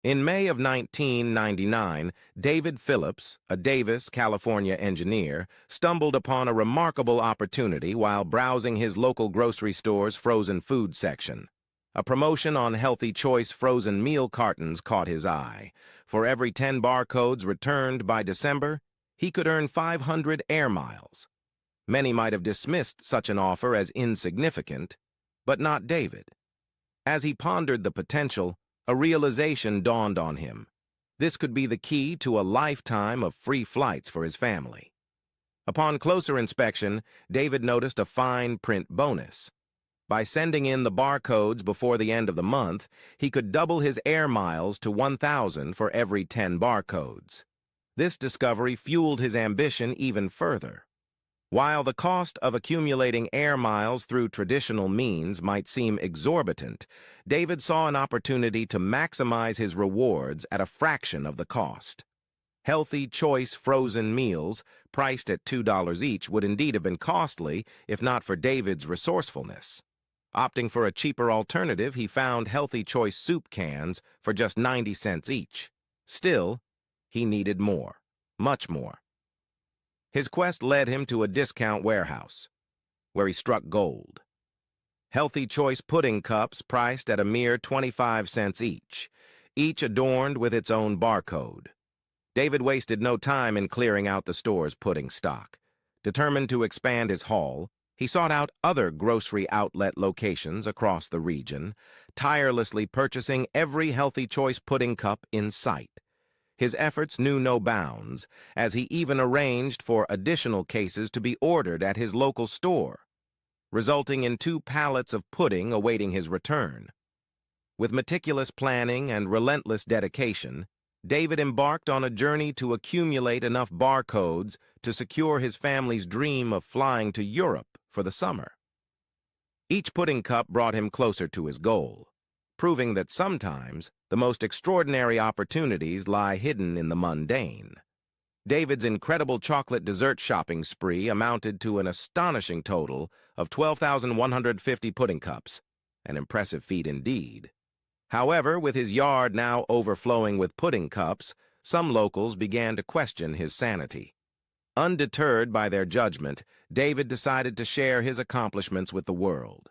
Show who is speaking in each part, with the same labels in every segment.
Speaker 1: In May of 1999, David Phillips, a Davis, California engineer, stumbled upon a remarkable opportunity while browsing his local grocery store's frozen food section. A promotion on Healthy Choice frozen meal cartons caught his eye. For every 10 barcodes returned by December, he could earn 500 air miles. Many might have dismissed such an offer as insignificant, but not David. As he pondered the potential, a realization dawned on him. This could be the key to a lifetime of free flights for his family. Upon closer inspection, David noticed a fine print bonus. By sending in the barcodes before the end of the month, he could double his air miles to 1,000 for every 10 barcodes. This discovery fueled his ambition even further. While the cost of accumulating air miles through traditional means might seem exorbitant, David saw an opportunity to maximize his rewards at a fraction of the cost. Healthy Choice frozen meals, priced at $2 each, would indeed have been costly if not for David's resourcefulness. Opting for a cheaper alternative, he found Healthy Choice soup cans for just 90 cents each. Still, he needed more, much more. His quest led him to a discount warehouse, where he struck gold. Healthy Choice pudding cups priced at a mere 25 cents each adorned with its own barcode. David wasted no time in clearing out the store's pudding stock. Determined to expand his haul, he sought out other grocery outlet locations across the region, tirelessly purchasing every Healthy Choice pudding cup in sight. His efforts knew no bounds, as he even arranged for additional cases to be ordered at his local store, resulting in 2 pallets of pudding awaiting his return. With meticulous planning and relentless dedication, David embarked on a journey to accumulate enough barcodes to secure his family's dream of flying to Europe for the summer. Each pudding cup brought him closer to his goal, proving that sometimes the most extraordinary opportunities lie hidden in the mundane. David's incredible chocolate dessert shopping spree amounted to an astonishing total of 12,150 pudding cups, an impressive feat indeed. However, with his yard now overflowing with pudding cups, some locals began to question his sanity. Undeterred by their judgment, David decided to share his accomplishments with the world.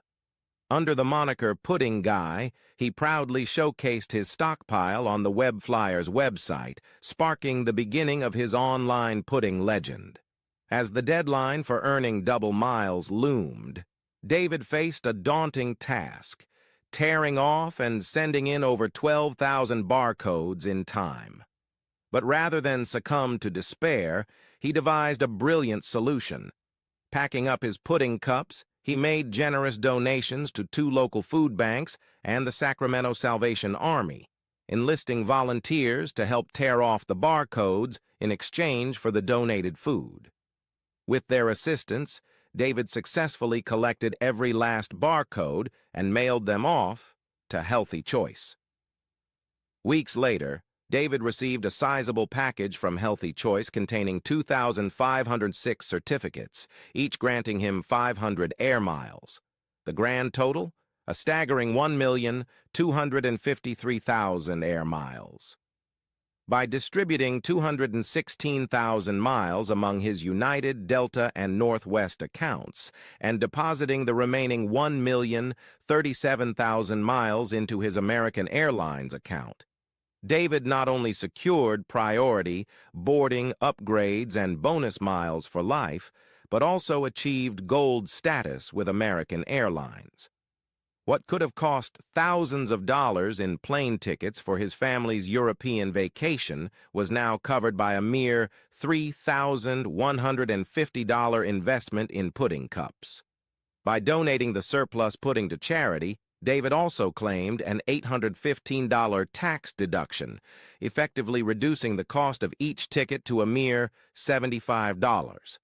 Speaker 1: Under the moniker Pudding Guy, he proudly showcased his stockpile on the Web Flyers website, sparking the beginning of his online pudding legend. As the deadline for earning double miles loomed, David faced a daunting task, tearing off and sending in over 12,000 barcodes in time. But rather than succumb to despair, he devised a brilliant solution. Packing up his pudding cups, he made generous donations to 2 local food banks and the Sacramento Salvation Army, enlisting volunteers to help tear off the barcodes in exchange for the donated food. With their assistance, David successfully collected every last barcode and mailed them off to Healthy Choice. Weeks later, David received a sizable package from Healthy Choice containing 2,506 certificates, each granting him 500 air miles. The grand total? A staggering 1,253,000 air miles. By distributing 216,000 miles among his United, Delta, and Northwest accounts, and depositing the remaining 1,037,000 miles into his American Airlines account, David not only secured priority, boarding, upgrades, and bonus miles for life, but also achieved gold status with American Airlines. What could have cost thousands of dollars in plane tickets for his family's European vacation was now covered by a mere $3,150 investment in pudding cups. By donating the surplus pudding to charity, David also claimed an $815 tax deduction, effectively reducing the cost of each ticket to a mere $75.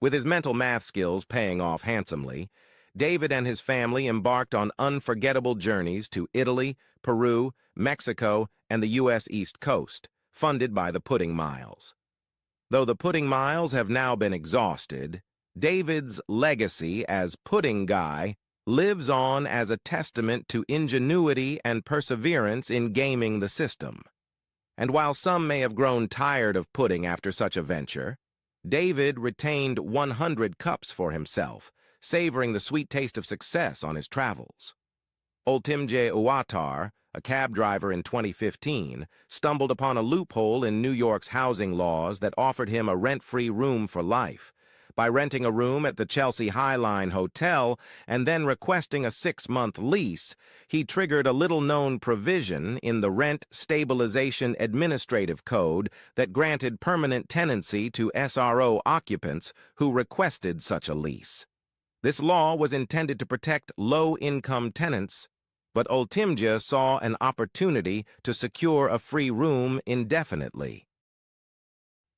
Speaker 1: With his mental math skills paying off handsomely, David and his family embarked on unforgettable journeys to Italy, Peru, Mexico, and the U.S. East Coast, funded by the Pudding Miles. Though the Pudding Miles have now been exhausted, David's legacy as Pudding Guy lives on as a testament to ingenuity and perseverance in gaming the system. And while some may have grown tired of pudding after such a venture, David retained 100 cups for himself, savoring the sweet taste of success on his travels. Oltimje Uwatar, a cab driver in 2015, stumbled upon a loophole in New York's housing laws that offered him a rent-free room for life. By renting a room at the Chelsea Highline Hotel and then requesting a 6-month lease, he triggered a little-known provision in the Rent Stabilization Administrative Code that granted permanent tenancy to SRO occupants who requested such a lease. This law was intended to protect low-income tenants, but Oltimje saw an opportunity to secure a free room indefinitely.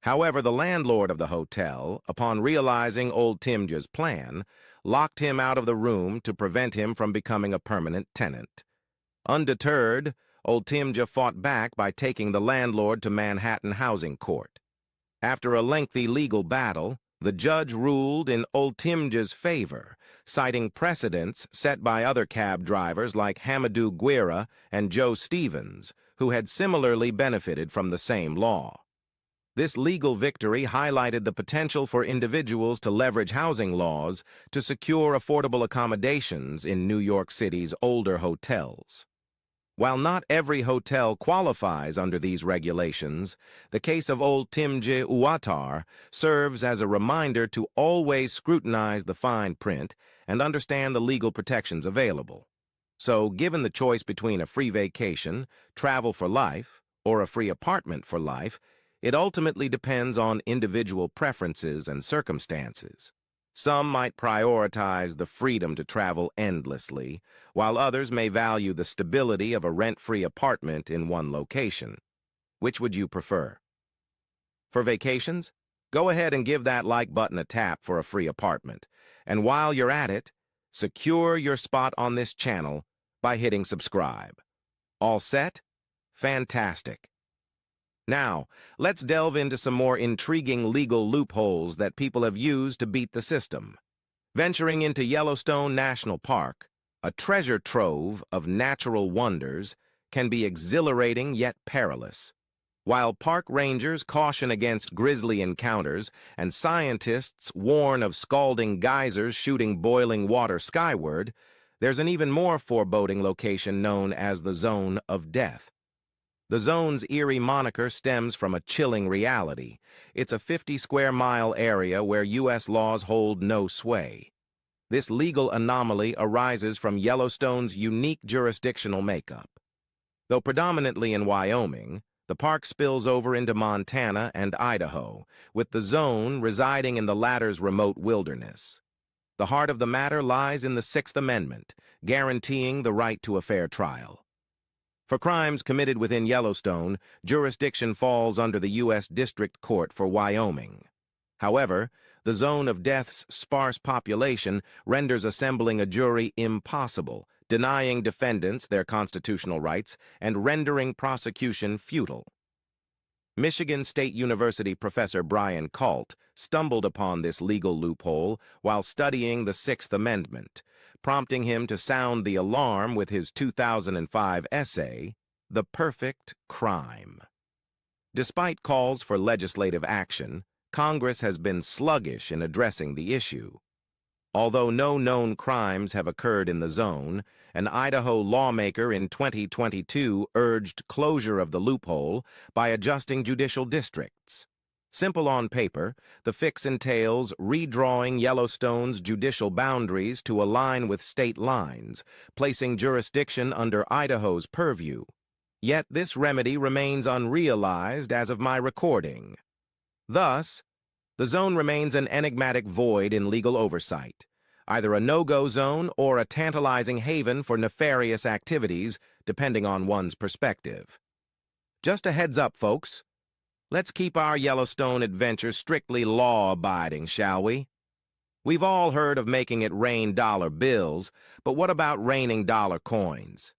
Speaker 1: However, the landlord of the hotel, upon realizing Oltimje's plan, locked him out of the room to prevent him from becoming a permanent tenant. Undeterred, Oltimje fought back by taking the landlord to Manhattan Housing Court. After a lengthy legal battle, the judge ruled in Oltimje's favor, citing precedents set by other cab drivers like Hamadou Guira and Joe Stevens, who had similarly benefited from the same law. This legal victory highlighted the potential for individuals to leverage housing laws to secure affordable accommodations in New York City's older hotels. While not every hotel qualifies under these regulations, the case of Oltimje Uwatar serves as a reminder to always scrutinize the fine print and understand the legal protections available. So, given the choice between a free vacation, travel for life, or a free apartment for life, it ultimately depends on individual preferences and circumstances. Some might prioritize the freedom to travel endlessly, while others may value the stability of a rent-free apartment in one location. Which would you prefer? For vacations? Go ahead and give that like button a tap for a free apartment. And while you're at it, secure your spot on this channel by hitting subscribe. All set? Fantastic. Now, let's delve into some more intriguing legal loopholes that people have used to beat the system. Venturing into Yellowstone National Park, a treasure trove of natural wonders, can be exhilarating yet perilous. While park rangers caution against grisly encounters and scientists warn of scalding geysers shooting boiling water skyward, there's an even more foreboding location known as the Zone of Death. The zone's eerie moniker stems from a chilling reality. It's a 50-square-mile area where U.S. laws hold no sway. This legal anomaly arises from Yellowstone's unique jurisdictional makeup. Though predominantly in Wyoming, the park spills over into Montana and Idaho, with the zone residing in the latter's remote wilderness. The heart of the matter lies in the Sixth Amendment, guaranteeing the right to a fair trial. For crimes committed within Yellowstone, jurisdiction falls under the U.S. District Court for Wyoming. However, the Zone of Death's sparse population renders assembling a jury impossible, denying defendants their constitutional rights and rendering prosecution futile. Michigan State University professor Brian Kalt stumbled upon this legal loophole while studying the Sixth Amendment, prompting him to sound the alarm with his 2005 essay, The Perfect Crime. Despite calls for legislative action, Congress has been sluggish in addressing the issue. Although no known crimes have occurred in the zone, an Idaho lawmaker in 2022 urged closure of the loophole by adjusting judicial districts. Simple on paper, the fix entails redrawing Yellowstone's judicial boundaries to align with state lines, placing jurisdiction under Idaho's purview. Yet this remedy remains unrealized as of my recording. Thus, the zone remains an enigmatic void in legal oversight, either a no-go zone or a tantalizing haven for nefarious activities, depending on one's perspective. Just a heads up, folks. Let's keep our Yellowstone adventure strictly law-abiding, shall we? We've all heard of making it rain dollar bills, but what about raining dollar coins?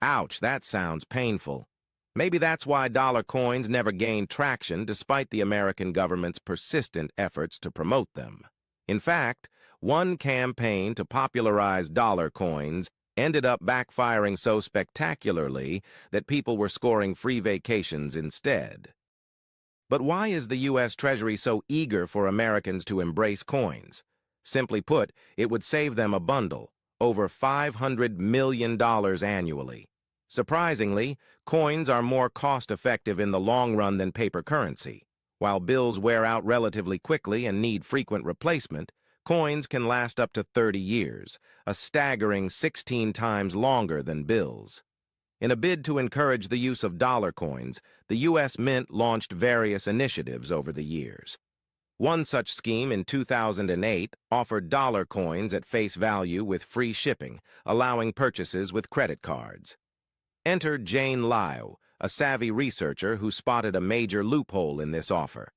Speaker 1: Ouch, that sounds painful. Maybe that's why dollar coins never gained traction despite the American government's persistent efforts to promote them. In fact, One campaign to popularize dollar coins ended up backfiring so spectacularly that people were scoring free vacations instead. But why is the U.S. Treasury so eager for Americans to embrace coins? Simply put, it would save them a bundle, over $500 million annually. Surprisingly, coins are more cost-effective in the long run than paper currency. While bills wear out relatively quickly and need frequent replacement, coins can last up to 30 years, a staggering 16 times longer than bills. In a bid to encourage the use of dollar coins, the U.S. Mint launched various initiatives over the years. One such scheme in 2008 offered dollar coins at face value with free shipping, allowing purchases with credit cards. Enter Jane Liu, a savvy researcher who spotted a major loophole in this offer.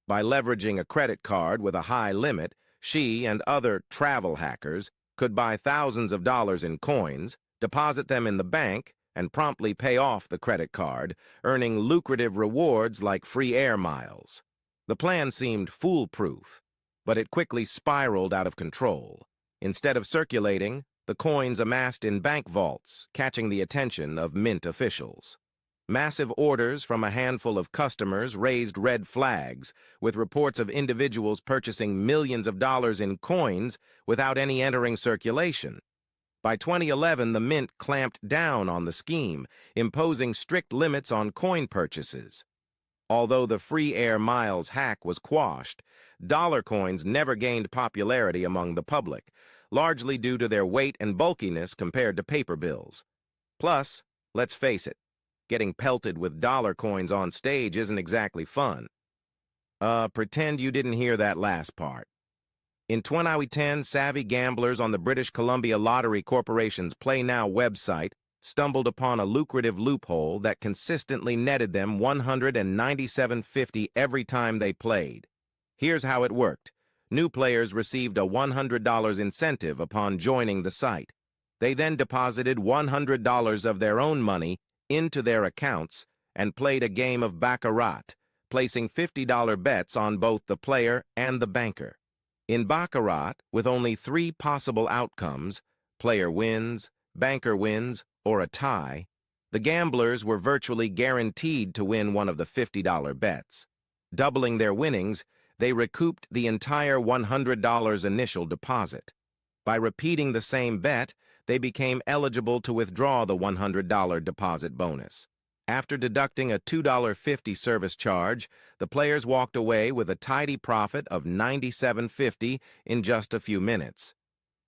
Speaker 1: By leveraging a credit card with a high limit, she and other travel hackers could buy thousands of dollars in coins, deposit them in the bank, and promptly pay off the credit card, earning lucrative rewards like free air miles. The plan seemed foolproof, but it quickly spiraled out of control. Instead of circulating, the coins amassed in bank vaults, catching the attention of Mint officials. Massive orders from a handful of customers raised red flags, with reports of individuals purchasing millions of dollars in coins without any entering circulation. By 2011, the Mint clamped down on the scheme, imposing strict limits on coin purchases. Although the free air miles hack was quashed, dollar coins never gained popularity among the public, largely due to their weight and bulkiness compared to paper bills. Plus, let's face it, getting pelted with dollar coins on stage isn't exactly fun. Pretend you didn't hear that last part. In 2010, savvy gamblers on the British Columbia Lottery Corporation's Play Now website stumbled upon a lucrative loophole that consistently netted them $197.50 every time they played. Here's how it worked. New players received a $100 incentive upon joining the site. They then deposited $100 of their own money into their accounts and played a game of baccarat, placing $50 bets on both the player and the banker. In baccarat, with only 3 possible outcomes, player wins, banker wins, or a tie, the gamblers were virtually guaranteed to win one of the $50 bets. Doubling their winnings, they recouped the entire $100 initial deposit. By repeating the same bet, they became eligible to withdraw the $100 deposit bonus. After deducting a $2.50 service charge, the players walked away with a tidy profit of $97.50 in just a few minutes.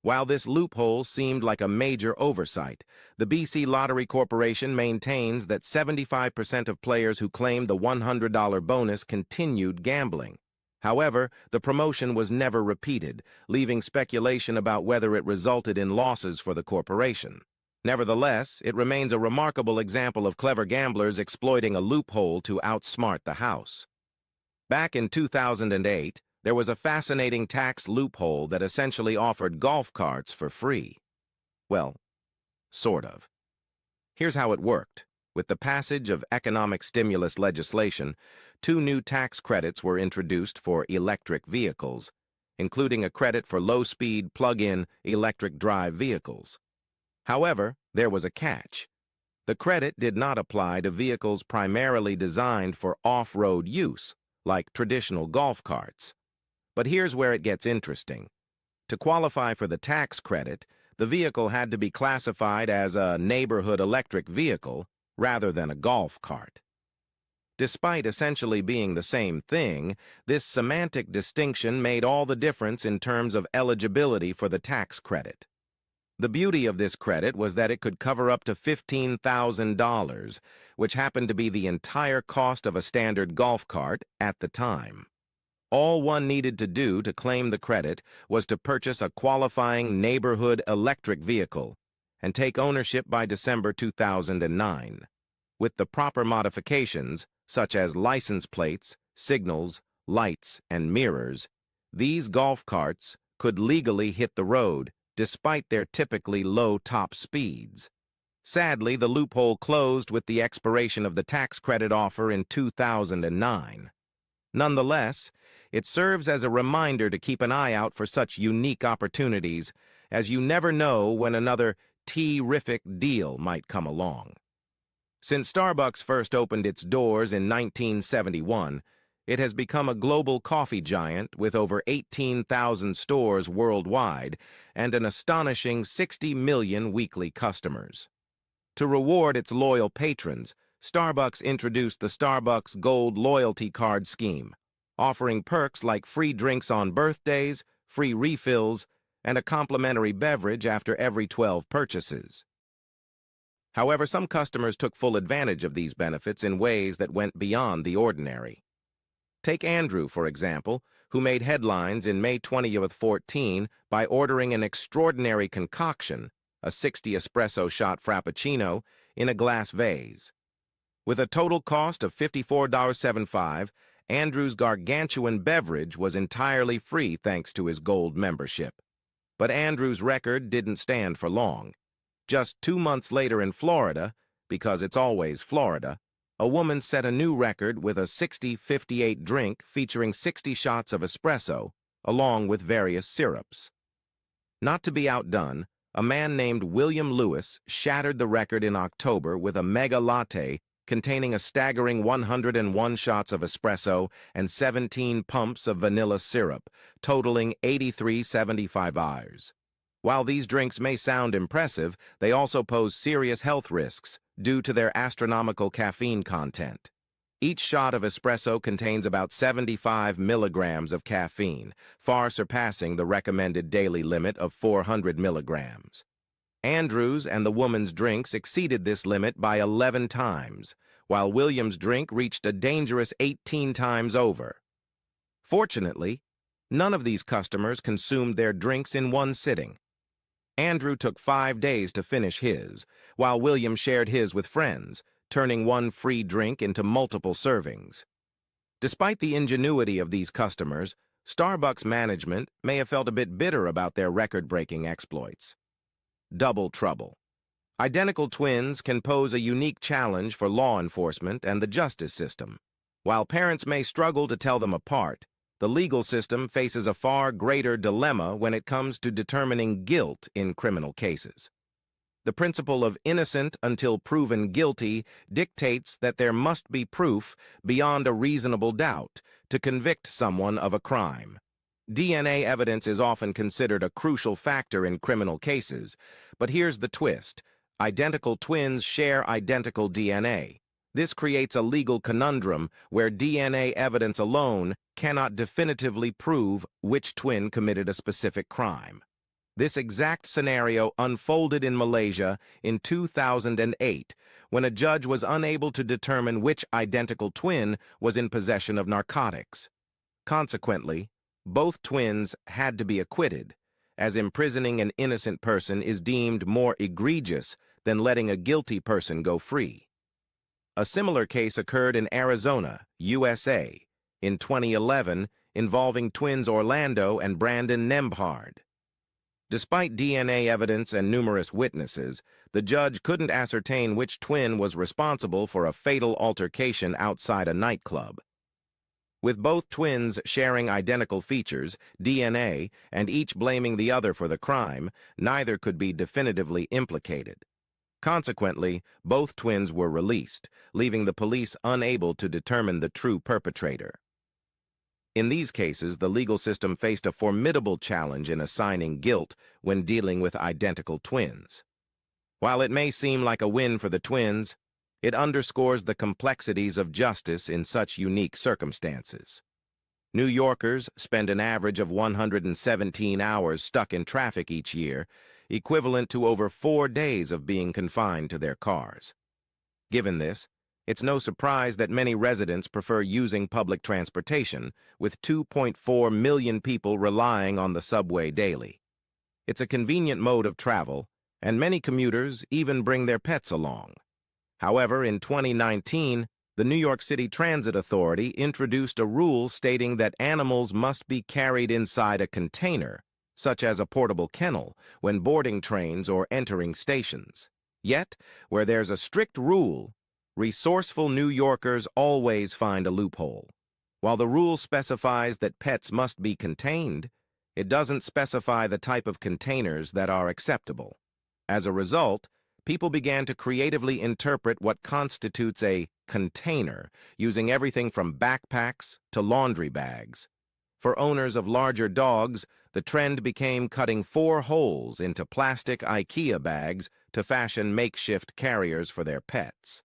Speaker 1: While this loophole seemed like a major oversight, the BC Lottery Corporation maintains that 75% of players who claimed the $100 bonus continued gambling. However, the promotion was never repeated, leaving speculation about whether it resulted in losses for the corporation. Nevertheless, it remains a remarkable example of clever gamblers exploiting a loophole to outsmart the house. Back in 2008, there was a fascinating tax loophole that essentially offered golf carts for free. Well, sort of. Here's how it worked. With the passage of economic stimulus legislation, 2 new tax credits were introduced for electric vehicles, including a credit for low-speed plug-in electric drive vehicles. However, there was a catch. The credit did not apply to vehicles primarily designed for off-road use, like traditional golf carts. But here's where it gets interesting. To qualify for the tax credit, the vehicle had to be classified as a neighborhood electric vehicle rather than a golf cart. Despite essentially being the same thing, this semantic distinction made all the difference in terms of eligibility for the tax credit. The beauty of this credit was that it could cover up to $15,000, which happened to be the entire cost of a standard golf cart at the time. All one needed to do to claim the credit was to purchase a qualifying neighborhood electric vehicle and take ownership by December 2009. With the proper modifications, such as license plates, signals, lights, and mirrors, these golf carts could legally hit the road despite their typically low top speeds. Sadly, the loophole closed with the expiration of the tax credit offer in 2009. Nonetheless, It serves as a reminder to keep an eye out for such unique opportunities, as you never know when another terrific deal might come along. Since Starbucks first opened its doors in 1971, it has become a global coffee giant with over 18,000 stores worldwide and an astonishing 60 million weekly customers. To reward its loyal patrons, Starbucks introduced the Starbucks Gold Loyalty Card Scheme, offering perks like free drinks on birthdays, free refills, and a complimentary beverage after every 12 purchases. However, some customers took full advantage of these benefits in ways that went beyond the ordinary. Take Andrew, for example, who made headlines in May 2014 by ordering an extraordinary concoction, a 60 espresso shot frappuccino, in a glass vase. With a total cost of $54.75, Andrew's gargantuan beverage was entirely free thanks to his gold membership. But Andrew's record didn't stand for long. Just 2 months later in Florida, because it's always Florida, a woman set a new record with a 60-58 drink featuring 60 shots of espresso, along with various syrups. Not to be outdone, a man named William Lewis shattered the record in October with a mega latte containing a staggering 101 shots of espresso and 17 pumps of vanilla syrup, totaling 83.75 hours. While these drinks may sound impressive, they also pose serious health risks due to their astronomical caffeine content. Each shot of espresso contains about 75 milligrams of caffeine, far surpassing the recommended daily limit of 400 milligrams. Andrew's and the woman's drinks exceeded this limit by 11 times, while William's drink reached a dangerous 18 times over. Fortunately, none of these customers consumed their drinks in one sitting. Andrew took 5 days to finish his, while William shared his with friends, turning one free drink into multiple servings. Despite the ingenuity of these customers, Starbucks management may have felt a bit bitter about their record-breaking exploits. Double trouble. Identical twins can pose a unique challenge for law enforcement and the justice system. While parents may struggle to tell them apart, the legal system faces a far greater dilemma when it comes to determining guilt in criminal cases. The principle of innocent until proven guilty dictates that there must be proof beyond a reasonable doubt to convict someone of a crime. DNA evidence is often considered a crucial factor in criminal cases, but here's the twist. Identical twins share identical DNA. This creates a legal conundrum where DNA evidence alone cannot definitively prove which twin committed a specific crime. This exact scenario unfolded in Malaysia in 2008 when a judge was unable to determine which identical twin was in possession of narcotics. Consequently, both twins had to be acquitted, as imprisoning an innocent person is deemed more egregious than letting a guilty person go free. A similar case occurred in Arizona, USA, in 2011 involving twins Orlando and Brandon Nembhard. Despite DNA evidence and numerous witnesses, the judge couldn't ascertain which twin was responsible for a fatal altercation outside a nightclub. With both twins sharing identical features, DNA, and each blaming the other for the crime, neither could be definitively implicated. Consequently, both twins were released, leaving the police unable to determine the true perpetrator. In these cases, the legal system faced a formidable challenge in assigning guilt when dealing with identical twins. While it may seem like a win for the twins, it underscores the complexities of justice in such unique circumstances. New Yorkers spend an average of 117 hours stuck in traffic each year, equivalent to over 4 days of being confined to their cars. Given this, it's no surprise that many residents prefer using public transportation, with 2.4 million people relying on the subway daily. It's a convenient mode of travel, and many commuters even bring their pets along. However, in 2019, the New York City Transit Authority introduced a rule stating that animals must be carried inside a container, such as a portable kennel, when boarding trains or entering stations. Yet, where there's a strict rule, resourceful New Yorkers always find a loophole. While the rule specifies that pets must be contained, it doesn't specify the type of containers that are acceptable. As a result, people began to creatively interpret what constitutes a container, using everything from backpacks to laundry bags. For owners of larger dogs, the trend became cutting 4 holes into plastic IKEA bags to fashion makeshift carriers for their pets.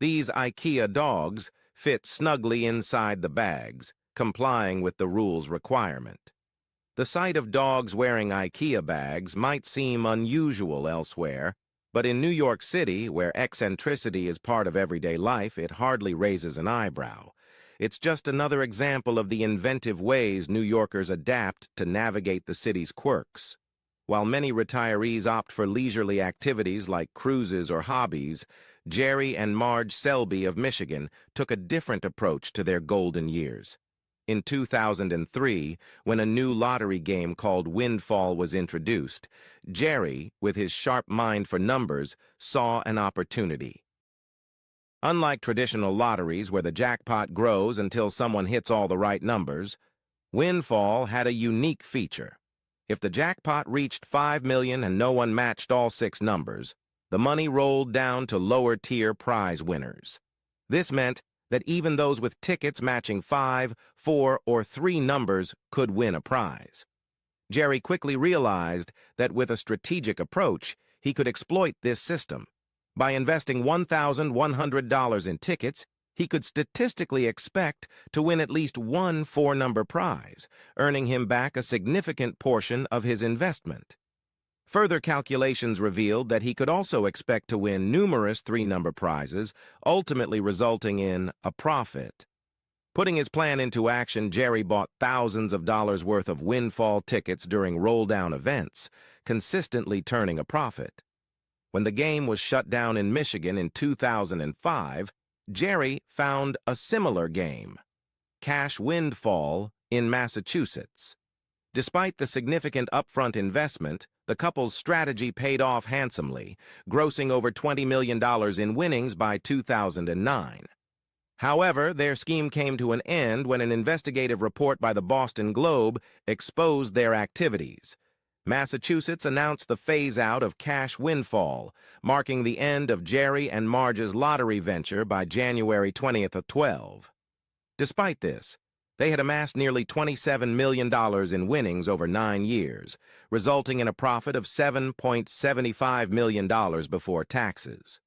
Speaker 1: These IKEA dogs fit snugly inside the bags, complying with the rule's requirement. The sight of dogs wearing IKEA bags might seem unusual elsewhere, but in New York City, where eccentricity is part of everyday life, it hardly raises an eyebrow. It's just another example of the inventive ways New Yorkers adapt to navigate the city's quirks. While many retirees opt for leisurely activities like cruises or hobbies, Jerry and Marge Selby of Michigan took a different approach to their golden years. In 2003, when a new lottery game called Windfall was introduced, Jerry, with his sharp mind for numbers, saw an opportunity. Unlike traditional lotteries where the jackpot grows until someone hits all the right numbers, Windfall had a unique feature. If the jackpot reached $5 million and no one matched all 6 numbers, the money rolled down to lower-tier prize winners. This meant that even those with tickets matching 5, 4, or 3 numbers could win a prize. Jerry quickly realized that with a strategic approach, he could exploit this system. By investing $1,100 in tickets, he could statistically expect to win at least one 4-number prize, earning him back a significant portion of his investment. Further calculations revealed that he could also expect to win numerous 3-number prizes, ultimately resulting in a profit. Putting his plan into action, Jerry bought thousands of dollars worth of windfall tickets during roll-down events, consistently turning a profit. When the game was shut down in Michigan in 2005, Jerry found a similar game, Cash Windfall, in Massachusetts. Despite the significant upfront investment, the couple's strategy paid off handsomely, grossing over $20 million in winnings by 2009. However, their scheme came to an end when an investigative report by the Boston Globe exposed their activities. Massachusetts announced the phase-out of Cash Windfall, marking the end of Jerry and Marge's lottery venture by January 20th of 12. Despite this, they had amassed nearly $27 million in winnings over 9 years, resulting in a profit of $7.75 million before taxes.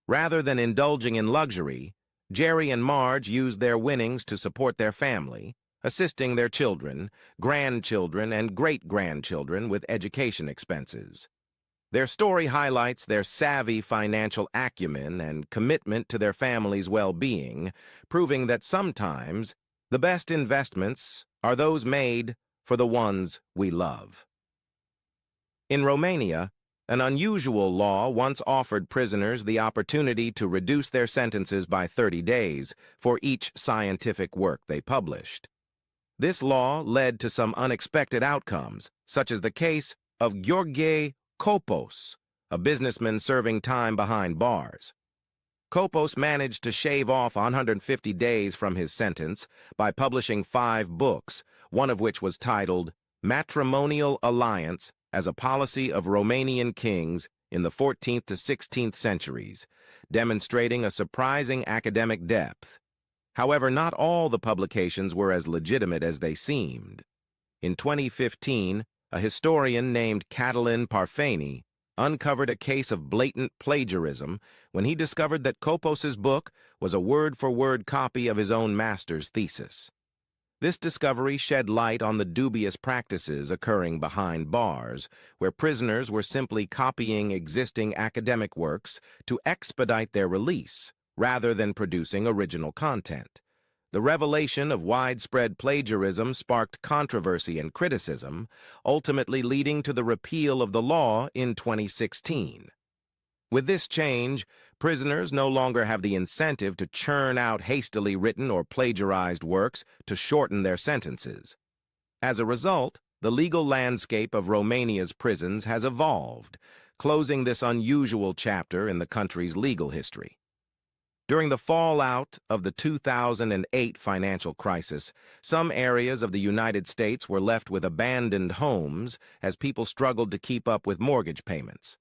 Speaker 1: Rather than indulging in luxury, Jerry and Marge used their winnings to support their family, assisting their children, grandchildren, and great-grandchildren with education expenses. Their story highlights their savvy financial acumen and commitment to their family's well-being, proving that sometimes the best investments are those made for the ones we love. In Romania, an unusual law once offered prisoners the opportunity to reduce their sentences by 30 days for each scientific work they published. This law led to some unexpected outcomes, such as the case of Gheorghe Copos, a businessman serving time behind bars. Copos managed to shave off 150 days from his sentence by publishing 5 books, one of which was titled Matrimonial Alliance as a Policy of Romanian Kings in the 14th to 16th Centuries, demonstrating a surprising academic depth. However, not all the publications were as legitimate as they seemed. In 2015, a historian named Catalin Parfeni uncovered a case of blatant plagiarism when he discovered that Copos's book was a word-for-word copy of his own master's thesis. This discovery shed light on the dubious practices occurring behind bars, where prisoners were simply copying existing academic works to expedite their release, rather than producing original content. The revelation of widespread plagiarism sparked controversy and criticism, ultimately leading to the repeal of the law in 2016. With this change, prisoners no longer have the incentive to churn out hastily written or plagiarized works to shorten their sentences. As a result, the legal landscape of Romania's prisons has evolved, closing this unusual chapter in the country's legal history. During the fallout of the 2008 financial crisis, some areas of the United States were left with abandoned homes as people struggled to keep up with mortgage payments.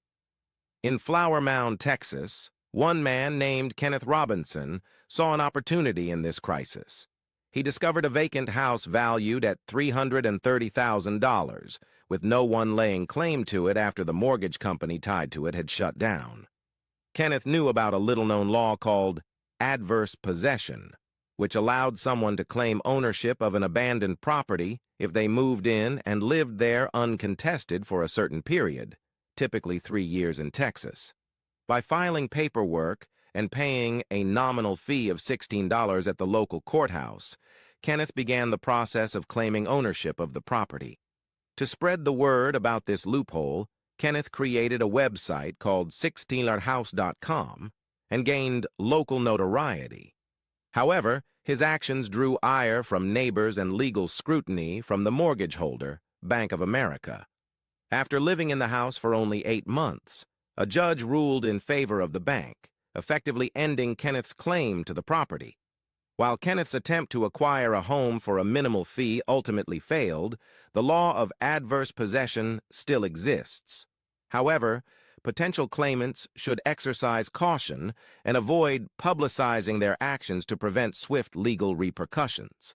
Speaker 1: In Flower Mound, Texas, one man named Kenneth Robinson saw an opportunity in this crisis. He discovered a vacant house valued at $330,000, with no one laying claim to it after the mortgage company tied to it had shut down. Kenneth knew about a little-known law called adverse possession, which allowed someone to claim ownership of an abandoned property if they moved in and lived there uncontested for a certain period, typically 3 years in Texas. By filing paperwork and paying a nominal fee of $16 at the local courthouse, Kenneth began the process of claiming ownership of the property. To spread the word about this loophole, Kenneth created a website called 16house.com and gained local notoriety. However, his actions drew ire from neighbors and legal scrutiny from the mortgage holder, Bank of America. After living in the house for only 8 months, a judge ruled in favor of the bank, effectively ending Kenneth's claim to the property. While Kenneth's attempt to acquire a home for a minimal fee ultimately failed, the law of adverse possession still exists. However, potential claimants should exercise caution and avoid publicizing their actions to prevent swift legal repercussions.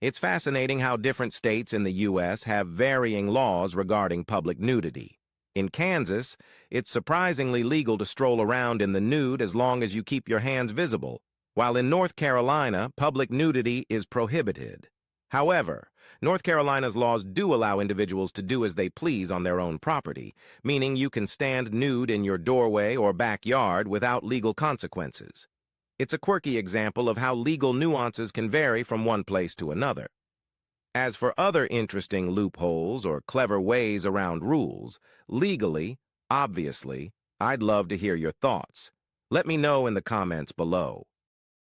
Speaker 1: It's fascinating how different states in the U.S. have varying laws regarding public nudity. In Kansas, it's surprisingly legal to stroll around in the nude as long as you keep your hands visible, while in North Carolina, public nudity is prohibited. However, North Carolina's laws do allow individuals to do as they please on their own property, meaning you can stand nude in your doorway or backyard without legal consequences. It's a quirky example of how legal nuances can vary from one place to another. As for other interesting loopholes or clever ways around rules, legally, obviously, I'd love to hear your thoughts. Let me know in the comments below.